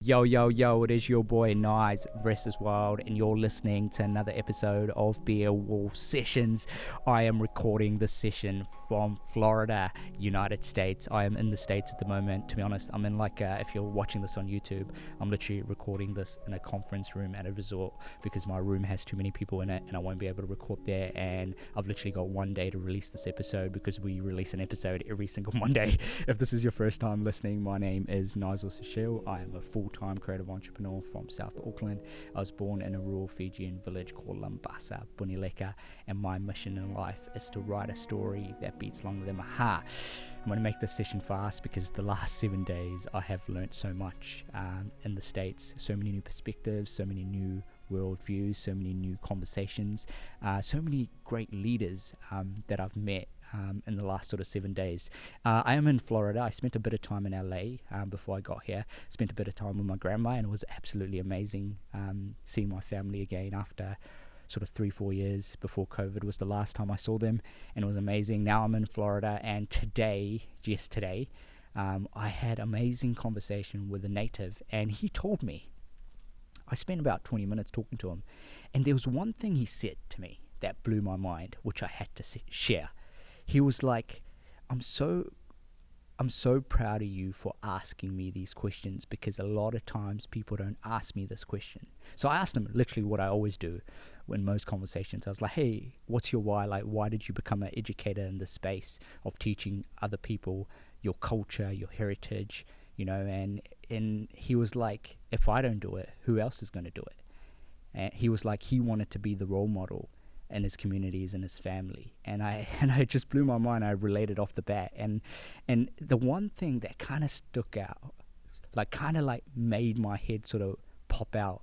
Yo, yo, yo, it is your boy Nice vs. Wild, and you're listening to another episode of Beer Wolf Sessions. I am recording this session from Florida, United States. I am in the States at the moment. To be honest, I'm in if you're watching this on YouTube, I'm literally recording this in a conference room at a resort because my room has too many people in it and I won't be able to record there. And I've literally got one day to release this episode because we release an episode every single Monday. If this is your first time listening, my name is Nigel Sechil. I am a full-time creative entrepreneur from South Auckland. I was born in a rural Fijian village called Lambasa, Bunileka, and my mission in life is to write a story that beats longer than my heart. I'm going to make this session fast because the last 7 days I have learnt so much in the States, so many new perspectives, so many new worldviews, so many new conversations, so many great leaders that I've met in the last sort of 7 days. I am in Florida. I spent a bit of time in LA before I got here. Spent a bit of time with my grandma, and it was absolutely amazing seeing my family again after sort of 3-4 years. Before COVID was the last time I saw them, and it was amazing. Now I'm in Florida, and today, I had an amazing conversation with a native, and he told me, I spent about 20 minutes talking to him, and there was one thing he said to me that blew my mind, which I had to share. He was like, I'm so proud of you for asking me these questions, because a lot of times people don't ask me this question. So I asked him literally what I always do in most conversations. I was like, hey, what's your why? Like, why did you become an educator in the space of teaching other people your culture, your heritage, and he was like, if I don't do it, who else is going to do it? And he was like, he wanted to be the role model in his communities and his family, and it just blew my mind. I related off the bat, and the one thing that kind of stuck out, like made my head sort of pop out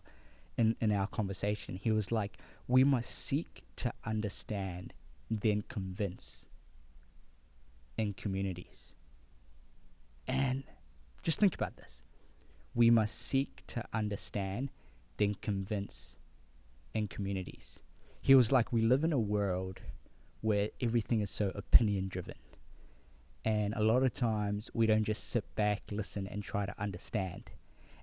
in our conversation. He was like, we must seek to understand, then convince in communities. And just think about this. We must seek to understand, then convince in communities. He was like, we live in a world where everything is so opinion driven. And a lot of times we don't just sit back, listen, and try to understand.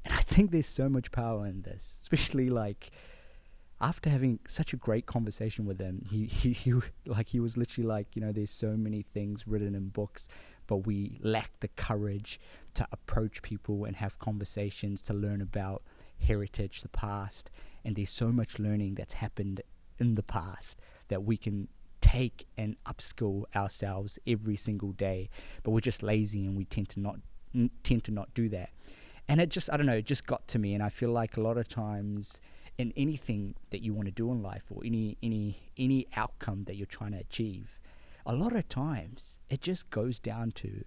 And I think there's so much power in this, especially like after having such a great conversation with him. He was literally like, there's so many things written in books, but we lack the courage to approach people and have conversations to learn about heritage, the past. And there's so much learning that's happened in the past that we can take and upskill ourselves every single day, but we're just lazy and we tend to not do that. And it just, I don't know, it just got to me. And I feel like a lot of times in anything that you want to do in life, or any outcome that you're trying to achieve, a lot of times it just goes down to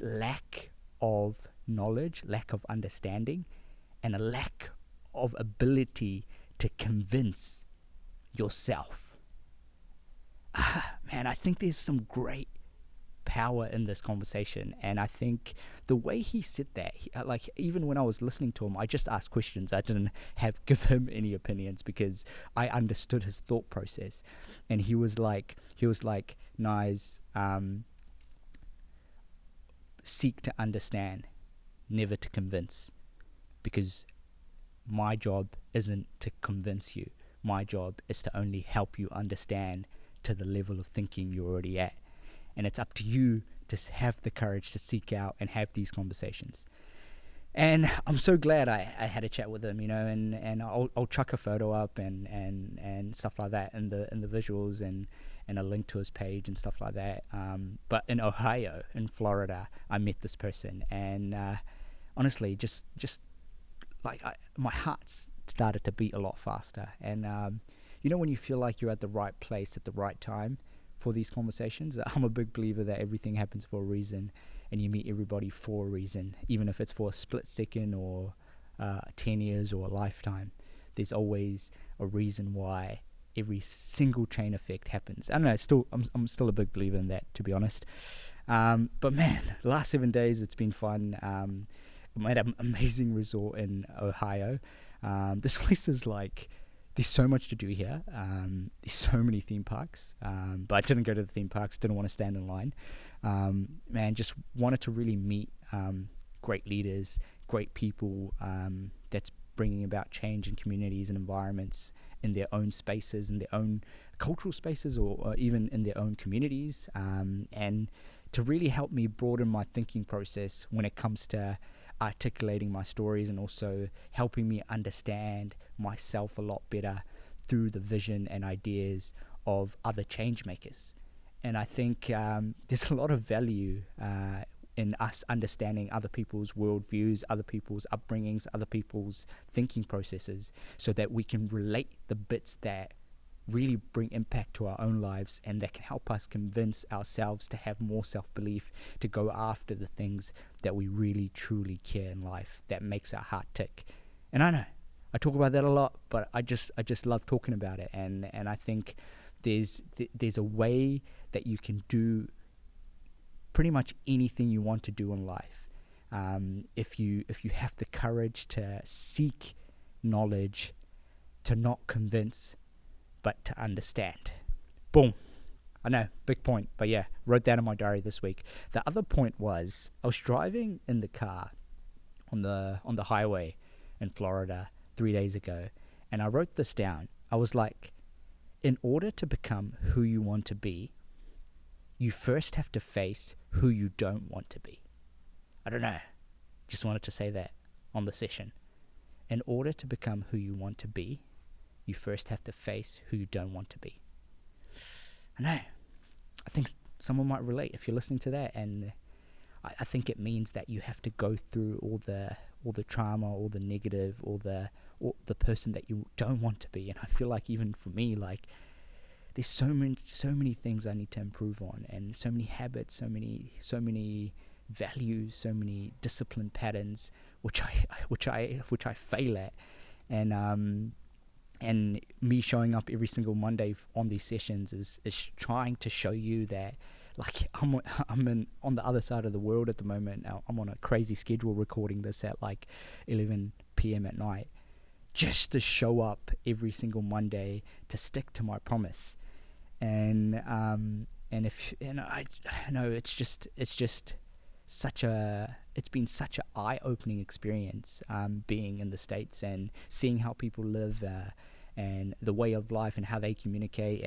lack of knowledge, lack of understanding, and a lack of ability to convince yourself. Man, I think there's some great power in this conversation, and I think the way he said that, even when I was listening to him, I just asked questions. I didn't give him any opinions because I understood his thought process. And he was like, Nice, seek to understand, never to convince, because my job isn't to convince you. My job is to only help you understand to the level of thinking you're already at. And it's up to you to have the courage to seek out and have these conversations. And I'm so glad I had a chat with him, and I'll chuck a photo up and stuff like that in the visuals and a link to his page and stuff like that. But in Ohio, in Florida, I met this person, and honestly, just my heart started to beat a lot faster. And when you feel like you're at the right place at the right time for these conversations, I'm a big believer that everything happens for a reason, and you meet everybody for a reason, even if it's for a split second or 10 years or a lifetime. There's always a reason why every single chain effect happens. I don't know, I'm still a big believer in that, to be honest. But man, the last 7 days it's been fun. I'm at an amazing resort in Ohio. This place is like, there's so much to do here. There's so many theme parks, but I didn't go to the theme parks, didn't want to stand in line. Just wanted to really meet great leaders, great people that's bringing about change in communities and environments in their own spaces, in their own cultural spaces, or even in their own communities, and to really help me broaden my thinking process when it comes to articulating my stories, and also helping me understand myself a lot better through the vision and ideas of other change makers. And I think there's a lot of value in us understanding other people's worldviews, other people's upbringings, other people's thinking processes, so that we can relate the bits that really bring impact to our own lives, and that can help us convince ourselves to have more self-belief, to go after the things that we really truly care in life, that makes our heart tick. And I know I talk about that a lot, but I just love talking about it, and I think there's a way that you can do pretty much anything you want to do in life, if you have the courage to seek knowledge, to not convince, but to understand. Boom. I know, big point, but yeah, wrote that in my diary this week. The other point was, I was driving in the car on the highway in Florida 3 days ago, and I wrote this down. I was like, in order to become who you want to be, you first have to face who you don't want to be. I don't know, just wanted to say that on the session. In order to become who you want to be, you first have to face who you don't want to be. I know, I think someone might relate if you're listening to that, and I think it means that you have to go through all the trauma, all the negative, all the person that you don't want to be. And I feel like even for me, like, there's so many things I need to improve on, and so many habits, so many values, so many discipline patterns which I fail at, and me showing up every single Monday on these sessions is trying to show you that, like, I'm on the other side of the world at the moment. Now I'm on a crazy schedule, recording this at like 11 p.m. at night, just to show up every single Monday, to stick to my promise. And I know it's been such an eye-opening experience, being in the States and seeing how people live, and the way of life and how they communicate,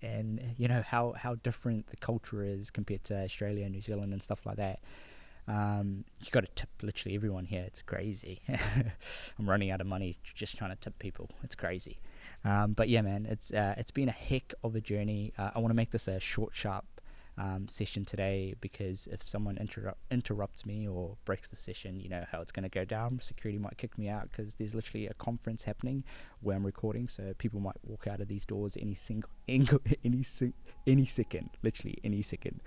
and you know how different the culture is compared to Australia and New Zealand and stuff like that. You got to tip literally everyone here. It's crazy. I'm running out of money just trying to tip people. It's crazy. But yeah, man, it's been a heck of a journey. I want to make this a short, sharp session today, because if someone interrupts me or breaks the session, you know how it's going to go down. Security might kick me out, because there's literally a conference happening where I'm recording, so people might walk out of these doors any second, literally any second.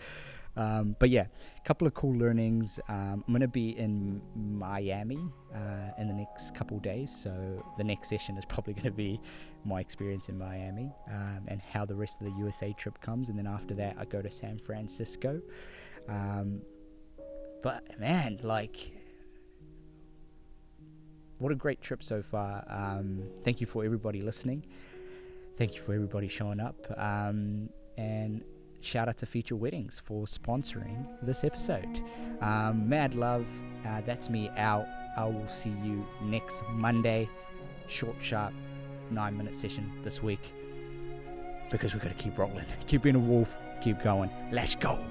But yeah, a couple of cool learnings. I'm going to be in Miami in the next couple days, so the next session is probably going to be my experience in Miami, and how the rest of the USA trip comes, and then after that I go to San Francisco. But man, like, what a great trip so far. Thank you for everybody listening, thank you for everybody showing up, and shout out to Future Weddings for sponsoring this episode. Mad love. That's me out. I will see you next Monday. Short, sharp, 9-minute session this week, because we've got to keep rolling. Keep being a wolf. Keep going. Let's go.